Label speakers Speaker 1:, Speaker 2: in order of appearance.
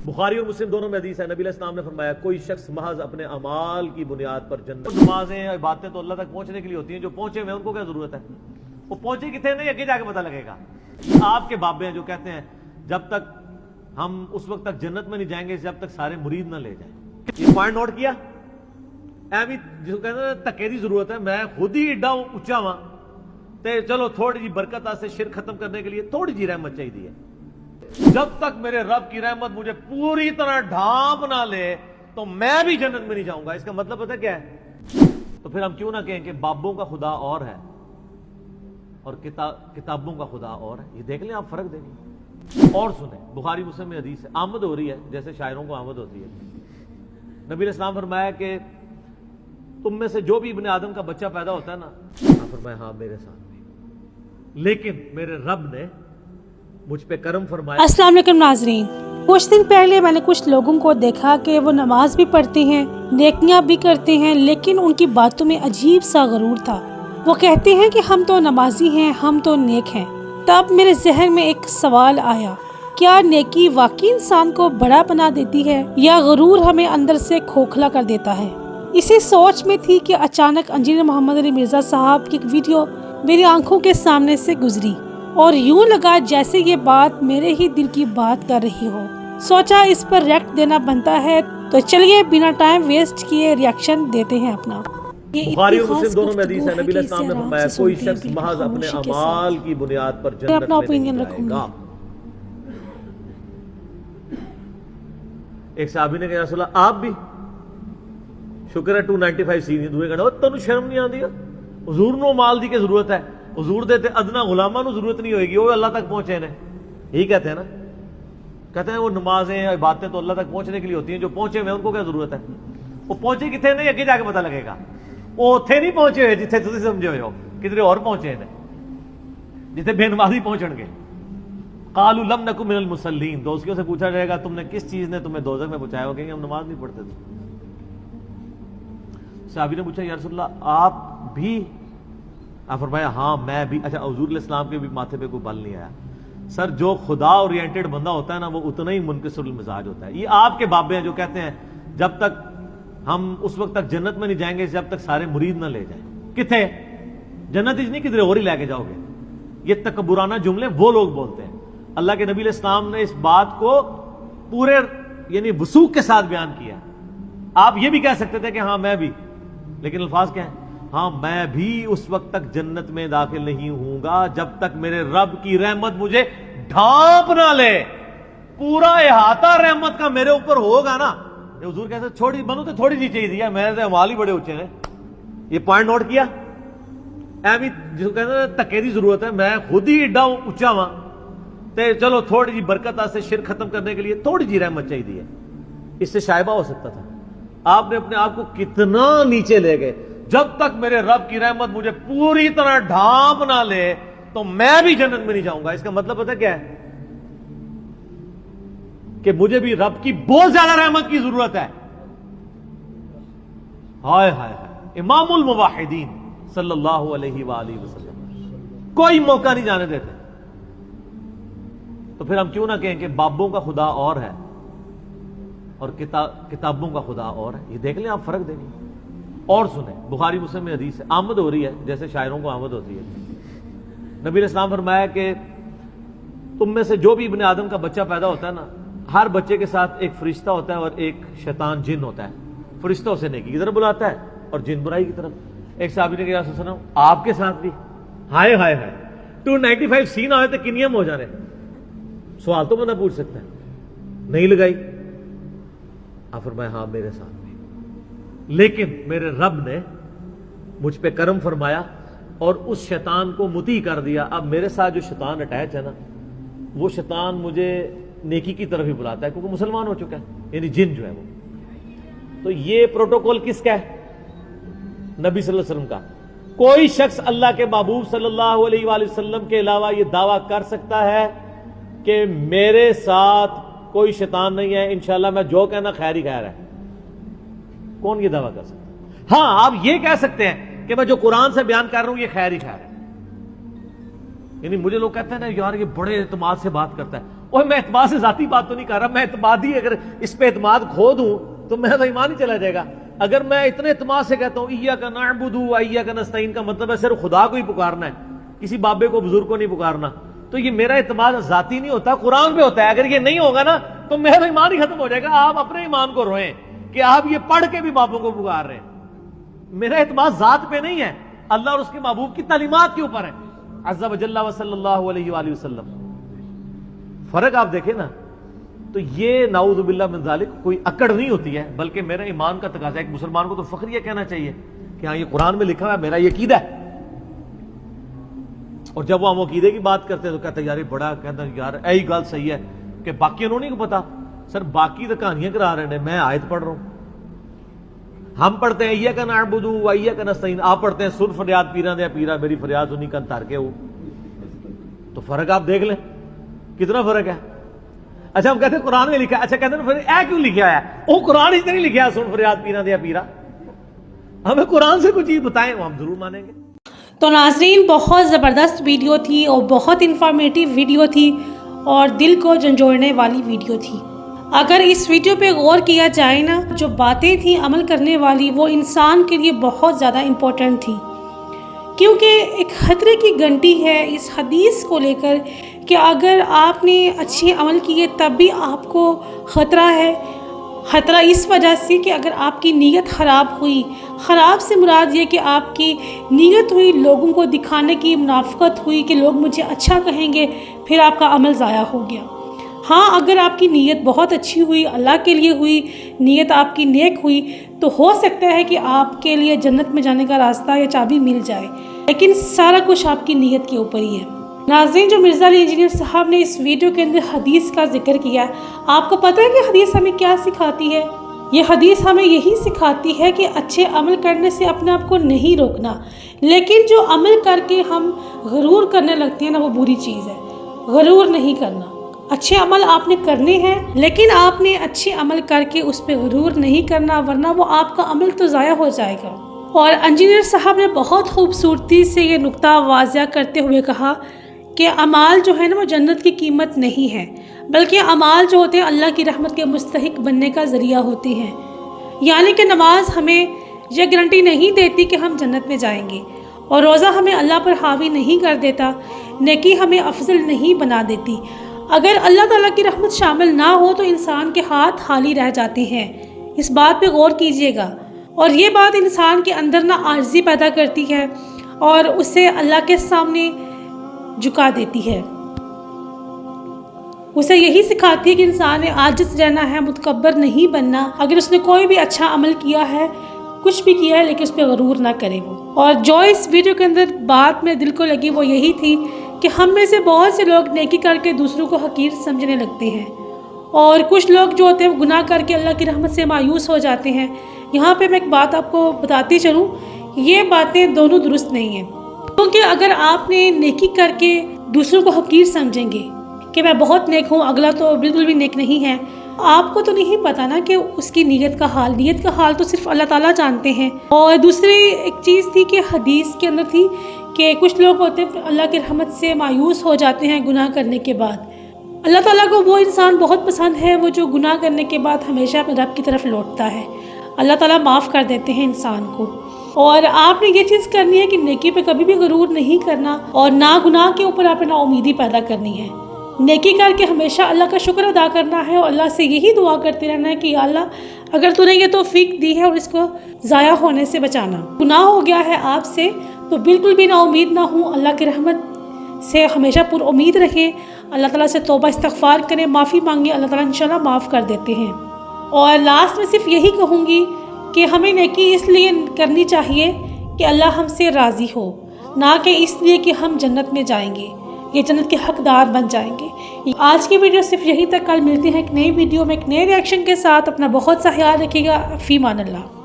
Speaker 1: بخاری اور مسلم دونوں میں حدیث ہے، نبی علیہ السلام نے فرمایا کوئی شخص محض اپنے اعمال کی بنیاد پر جنت، نمازیں اور عبادتیں تو اللہ تک پہنچنے کے لیے ہوتی ہیں، جو پہنچے ہوئے ان کو کیا ضرورت ہے؟ وہ پہنچے کتنے نہیں آگے جا کے پتہ لگے گا۔ آپ کے بابے ہیں جو کہتے ہیں جب تک ہم اس وقت تک جنت میں نہیں جائیں گے جب تک سارے مرید نہ لے جائیں۔ یہ پوائنٹ نوٹ کیا؟ ایویں جو کہتے ہیں تکے دی ضرورت ہے، میں خود ہی ایڈا اونچا ہاں تے چلو تھوڑی جی برکت سے شرک ختم کرنے کے لیے تھوڑی جی رحمت چاہیے ہے۔ جب تک میرے رب کی رحمت مجھے پوری طرح ڈھانپ نہ لے تو میں بھی جنت میں نہیں جاؤں گا۔ اس کا مطلب پتہ کیا ہے؟ تو پھر ہم کیوں نہ کہیں کہ بابوں کا خدا اور ہے اور کتابوں کا خدا اور ہے۔ یہ دیکھ لیں آپ، فرق دیکھیں اور سنیں۔ بخاری مسلم میں حدیث ہے، آمد ہو رہی ہے جیسے شاعروں کو آمد ہوتی ہے۔ نبی علیہ السلام فرمایا کہ تم میں سے جو بھی ابن آدم کا بچہ پیدا ہوتا ہے نا، فرمایا ہاں میرے ساتھ بھی، لیکن میرے رب نے مجھ پہ کرم فرمایا۔
Speaker 2: السلام علیکم ناظرین، کچھ دن پہلے میں نے کچھ لوگوں کو دیکھا کہ وہ نماز بھی پڑھتے ہیں، نیکیاں بھی کرتے ہیں، لیکن ان کی باتوں میں عجیب سا غرور تھا۔ وہ کہتے ہیں کہ ہم تو نمازی ہیں، ہم تو نیک ہیں۔ تب میرے ذہن میں ایک سوال آیا، کیا نیکی واقعی انسان کو بڑا بنا دیتی ہے یا غرور ہمیں اندر سے کھوکھلا کر دیتا ہے؟ اسی سوچ میں تھی کہ اچانک انجینئر محمد علی مرزا صاحب کی ایک ویڈیو میری آنکھوں کے سامنے سے گزری اور یوں لگا جیسے یہ بات میرے ہی دل کی بات کر رہی ہو۔ سوچا اس پر ریئیکٹ دینا بنتا ہے، تو چلیے بنا ٹائم ویسٹ کیے ریئیکشن دیتے ہیں اپنا۔
Speaker 1: بخاری اور مسلم دونوں میں حدیث ہے، نبی علیہ السلام نے فرمایا کوئی شخص محض اپنے اعمال کی بنیاد پر جنت
Speaker 2: اپنا
Speaker 1: میں
Speaker 2: اوپینین
Speaker 1: نہیں
Speaker 2: رکھوں
Speaker 1: جائے
Speaker 2: گی۔
Speaker 1: گا۔ ایک صحابی نے کہا یا رسول اللہ آپ بھی؟ شکر ہے 295 سی نہیں دوئے گھڑا تنو شرم نہیں آندی؟ حضور نو مال دی کے ضرورت ہے، حضور دیتے ادنا غلامہ نو ضرورت نہیں ہوئے گی، وہ اللہ تک پہنچے نے۔ یہی کہتے ہیں نا، کہتے ہیں وہ نمازیں اور عبادتیں تو اللہ تک پہنچنے کے لیے ہوتی ہیں، جو پہنچے ہوئے ان کو کیا ضرورت ہے؟ وہ پہنچے کتنے نہیں آگے جا کے پتہ لگے گا۔ وہ اتھے نہیں پہنچے ہوئے جتھے تسی سمجھے ہوئے ہو، کدھر اور پہنچے ہیں جتھے بے نمازی پہنچن گے۔ قالوا لم نکن من المصلین، دوستیوں سے پوچھا جائے گا تم نے کس چیز نے تمہیں دوزخ میں پہنچایا؟ ہو کہ ہم نماز نہیں پڑھتے تھے۔ صحابی نے پوچھا یا رسول اللہ آپ بھی؟ آپ فرمایا ہاں میں بھی۔ اچھا حضور علیہ السلام کے بھی ماتھے پہ کوئی بل نہیں آیا۔ سر جو خدا اورینٹڈ بندہ ہوتا ہے نا وہ اتنا ہی منکسر المزاج ہوتا ہے۔ یہ آپ کے بابے ہیں جو کہتے ہیں جب تک ہم اس وقت تک جنت میں نہیں جائیں گے جب تک سارے مرید نہ لے جائیں۔ کتنے جنت اس نہیں کدھر اور ہی لے کے جاؤ گے۔ یہ تکبرانہ جملے وہ لوگ بولتے ہیں۔ اللہ کے نبی علیہ السلام نے اس بات کو پورے یعنی وثوق کے ساتھ بیان کیا۔ آپ یہ بھی کہہ سکتے تھے کہ ہاں میں بھی، لیکن الفاظ کیا ہیں؟ ہاں میں بھی اس وقت تک جنت میں داخل نہیں ہوں گا جب تک میرے رب کی رحمت مجھے ڈھانپ نہ لے۔ پورا احاطہ رحمت کا میرے اوپر ہوگا نا۔ یہ حضور کہتے ہیں چھوڑی بنو تو تھوڑی سی چاہیے دیا، میرے تو امال ہی بڑے اونچے ہیں۔ یہ پوائنٹ نوٹ کیا؟ ایویں جس کو کہتے ہیں تکے دی ضرورت ہے، میں خود ہی ایڈا اونچا ہاں تے چلو تھوڑی جی برکت سے شرک ختم کرنے کے لیے تھوڑی جی رحمت چاہیے ہے۔ اس سے شائبہ ہو سکتا تھا۔ آپ نے اپنے آپ کو کتنا نیچے لے گئے۔ جب تک میرے رب کی رحمت مجھے پوری طرح ڈھانپ نہ لے تو میں بھی جنت میں نہیں جاؤں گا۔ اس کا مطلب پتہ کیا ہے؟ کہ مجھے بھی رب کی بہت زیادہ رحمت کی ضرورت ہے۔ ہائے ہائے ہائے، امام الموحدین صلی اللہ علیہ وآلہ وسلم کوئی موقع نہیں جانے دیتے۔ تو پھر ہم کیوں نہ کہیں کہ بابوں کا خدا اور ہے اور کتابوں کا خدا اور ہے۔ یہ دیکھ لیں آپ، فرق دیکھیں اور سنیں۔ بخاری مسلم میں حدیث ہے، آمد ہو رہی ہے جیسے شاعروں کو آمد ہوتی ہے۔ نبی علیہ السلام فرمایا کہ تم میں سے جو بھی ابن آدم کا بچہ پیدا ہوتا ہے نا، ہر بچے کے ساتھ ایک فرشتہ ہوتا ہے اور ایک شیطان جن ہوتا ہے۔ فرشتہ اسے نیکی کی طرف بلاتا ہے اور جن برائی کی طرف۔ ایک صحابی نے کہا رسول اللہ آپ کے ساتھ بھی؟ ہائے ہائے ہائے، 295 سی نہ ہوئے تو کنیم ہو جانے۔ سوال تو بندہ پوچھ سکتا ہے، نہیں لگائی؟ آپ فرمایا ہاں میرے ساتھ بھی، لیکن میرے رب نے مجھ پہ کرم فرمایا اور اس شیطان کو مطیع کر دیا۔ اب میرے ساتھ جو شیطان اٹیچ ہے نا، وہ شیطان مجھے نیکی کی طرف ہی بلاتا ہے کیونکہ مسلمان ہو چکا ہے، یعنی جن جو ہے وہ۔ تو یہ پروٹوکول کس کا ہے؟ نبی صلی اللہ علیہ وسلم کا۔ کوئی شخص اللہ کے محبوب صلی اللہ علیہ وآلہ وسلم کے علاوہ یہ دعویٰ کر سکتا ہے کہ میرے ساتھ کوئی شیطان نہیں ہے، انشاءاللہ میں جو کہنا خیر ہی خیر ہے؟ کون یہ دعویٰ کر سکتا ہے؟ ہاں آپ یہ کہہ سکتے ہیں کہ میں جو قرآن سے بیان کر رہا ہوں یہ خیر ہی خیر ہے۔ یعنی مجھے لوگ کہتے ہیں نا یار یہ بڑے اعتماد سے بات کرتا ہے، اور میں اعتماد سے ذاتی بات تو نہیں کر رہا، میں اعتمادی اگر اس پہ اعتماد کھو دوں تو میرا تو ایمان ہی چلا جائے گا۔ اگر میں اتنے اعتماد سے کہتا ہوں ایاک نعبد و ایاک نستعین کا مطلب ہے صرف خدا کو ہی پکارنا ہے، کسی بابے کو بزرگ کو نہیں پکارنا، تو یہ میرا اعتماد ذاتی نہیں ہوتا، قرآن پہ ہوتا ہے۔ اگر یہ نہیں ہوگا نا تو میرا ایمان ہی ختم ہو جائے گا۔ آپ اپنے ایمان کو روئیں کہ آپ یہ پڑھ کے بھی بابوں کو پکار رہے ہیں۔ میرا اعتماد ذات پہ نہیں ہے، اللہ اور اس کے محبوب کی تعلیمات کے اوپر ہے، عز و جل و صلی اللہ علیہ وآلہ وسلم۔ فرق آپ دیکھیں نا، تو یہ نعوذ باللہ من ذالک کوئی اکڑ نہیں ہوتی ہے، بلکہ میرا ایمان کا تقاضا ہے۔ ایک مسلمان کو تو فخر یہ کہنا چاہیے کہ ہاں یہ قرآن میں لکھا ہے، میرا یہ عقیدہ ہے۔ اور جب وہ ہم عقیدے کی بات کرتے ہیں تو کہتے ہیں یار یہ بڑا، کہتے ہیں یار یہی گل صحیح ہے کہ باقی انہوں نہیں پتا۔ سر باقی تو کہانیاں کرا رہے ہیں، میں آیت پڑھ رہا ہوں۔ ہم پڑھتے ہیں ایاک نعبد و ایاک نستعین، آپ پڑھتے ہیں سن فریاد پیراں دے پیرا میری فریاد سنی کن تار کے ہو۔ تو فرق آپ دیکھ لیں کتنا فرق ہے۔ اچھا ہم کہتے ہیں قرآن میں لکھا ہے، اچھا کہتے ہیں پھر اے کیوں لکھا ہے؟ وہ قرآن اس نے نہیں لکھا ہے سن فریاد پیراں دے پیرا، ہمیں قرآن سے کوئی چیز بتائیں وہ ہم ضرور مانیں گے۔
Speaker 2: تو ناظرین بہت زبردست ویڈیو تھی اور بہت انفارمیٹیو ویڈیو تھی اور دل کو جھنجھوڑنے والی ویڈیو تھی۔ اگر اس ویڈیو پہ غور کیا جائے نا، جو باتیں تھیں عمل کرنے والی وہ انسان کے لیے بہت زیادہ امپورٹنٹ تھی، کیونکہ ایک خطرے کی گھنٹی ہے اس حدیث کو لے کر کہ اگر آپ نے اچھے عمل کیے تب بھی آپ کو خطرہ ہے۔ خطرہ اس وجہ سے کہ اگر آپ کی نیت خراب ہوئی، خراب سے مراد یہ کہ آپ کی نیت ہوئی لوگوں کو دکھانے کی، منافقت ہوئی کہ لوگ مجھے اچھا کہیں گے، پھر آپ کا عمل ضائع ہو گیا۔ ہاں اگر آپ کی نیت بہت اچھی ہوئی، اللہ کے لیے ہوئی، نیت آپ کی نیک ہوئی، تو ہو سکتا ہے کہ آپ کے لیے جنت میں جانے کا راستہ یا چابی مل جائے، لیکن سارا کچھ آپ کی نیت کے اوپر ہی ہے۔ ناظرین جو مرزا علی انجینئر صاحب نے اس ویڈیو کے اندر حدیث کا ذکر کیا، آپ کو پتہ ہے کہ حدیث ہمیں کیا سکھاتی ہے؟ یہ حدیث ہمیں یہی سکھاتی ہے کہ اچھے عمل کرنے سے اپنے آپ کو نہیں روکنا، لیکن جو عمل کر کے ہم غرور کرنے لگتے ہیں نا، وہ بری چیز ہے۔ غرور نہیں کرنا، اچھے عمل آپ نے کرنے ہیں، لیکن آپ نے اچھے عمل کر کے اس پہ غرور نہیں کرنا، ورنہ وہ آپ کا عمل تو ضائع ہو جائے گا۔ اور انجینئر صاحب نے بہت خوبصورتی سے یہ نقطہ واضح کرتے ہوئے کہا کہ اعمال جو ہے نا وہ جنت کی قیمت نہیں ہے، بلکہ اعمال جو ہوتے ہیں اللہ کی رحمت کے مستحق بننے کا ذریعہ ہوتے ہیں۔ یعنی کہ نماز ہمیں یہ گارنٹی نہیں دیتی کہ ہم جنت میں جائیں گے، اور روزہ ہمیں اللہ پر حاوی نہیں کر دیتا، نیکی ہمیں افضل نہیں بنا دیتی۔ اگر اللہ تعالیٰ کی رحمت شامل نہ ہو تو انسان کے ہاتھ خالی رہ جاتے ہیں، اس بات پہ غور کیجئے گا۔ اور یہ بات انسان کے اندر نہ عاجزی پیدا کرتی ہے اور اسے اللہ کے سامنے جھکا دیتی ہے، اسے یہی سکھاتی ہے کہ انسان نے عاجز رہنا ہے، متکبر نہیں بننا۔ اگر اس نے کوئی بھی اچھا عمل کیا ہے، کچھ بھی کیا ہے، لیکن اس پہ غرور نہ کرے وہ۔ اور جو اس ویڈیو کے اندر بات میں دل کو لگی وہ یہی تھی کہ ہم میں سے بہت سے لوگ نیکی کر کے دوسروں کو حقیر سمجھنے لگتے ہیں، اور کچھ لوگ جو ہوتے ہیں وہ گناہ کر کے اللہ کی رحمت سے مایوس ہو جاتے ہیں۔ یہاں پہ میں ایک بات آپ کو بتاتی چلوں، یہ باتیں دونوں درست نہیں ہیں، کیونکہ اگر آپ نے نیکی کر کے دوسروں کو حقیر سمجھیں گے کہ میں بہت نیک ہوں، اگلا تو بالکل بھی نیک نہیں ہے، آپ کو تو نہیں پتا نا کہ اس کی نیت کا حال تو صرف اللہ تعالیٰ جانتے ہیں۔ اور دوسری ایک چیز تھی کہ حدیث کے اندر تھی کہ کچھ لوگ ہوتے ہیں اللہ کی رحمت سے مایوس ہو جاتے ہیں گناہ کرنے کے بعد۔ اللہ تعالیٰ کو وہ انسان بہت پسند ہے وہ جو گناہ کرنے کے بعد ہمیشہ اپنے رب کی طرف لوٹتا ہے، اللہ تعالیٰ معاف کر دیتے ہیں انسان کو۔ اور آپ نے یہ چیز کرنی ہے کہ نیکی پہ کبھی بھی غرور نہیں کرنا، اور نہ گناہ کے اوپر آپ نے نا امیدی پیدا کرنی ہے۔ نیکی کر کے ہمیشہ اللہ کا شکر ادا کرنا ہے، اور اللہ سے یہی دعا کرتے رہنا ہے کہ یا اللہ اگر تو نے یہ توفیق دی ہے اور اس کو ضائع ہونے سے بچانا۔ گناہ ہو گیا ہے آپ سے تو بالکل بھی نا امید نہ ہوں، اللہ کی رحمت سے ہمیشہ پر امید رہیں، اللہ تعالیٰ سے توبہ استغفار کریں، معافی مانگیں، اللہ تعالیٰ انشاءاللہ معاف کر دیتے ہیں۔ اور لاسٹ میں صرف یہی کہوں گی کہ ہمیں نیکی اس لیے کرنی چاہیے کہ اللہ ہم سے راضی ہو، نہ کہ اس لیے کہ ہم جنت میں جائیں گے، یہ جنت کے حقدار بن جائیں گے۔ آج کی ویڈیو صرف یہی تک، کل ملتے ہیں ایک نئی ویڈیو میں ایک نئے ریئیکشن کے ساتھ۔ اپنا بہت سا خیال رکھیے گا، فی امان اللہ۔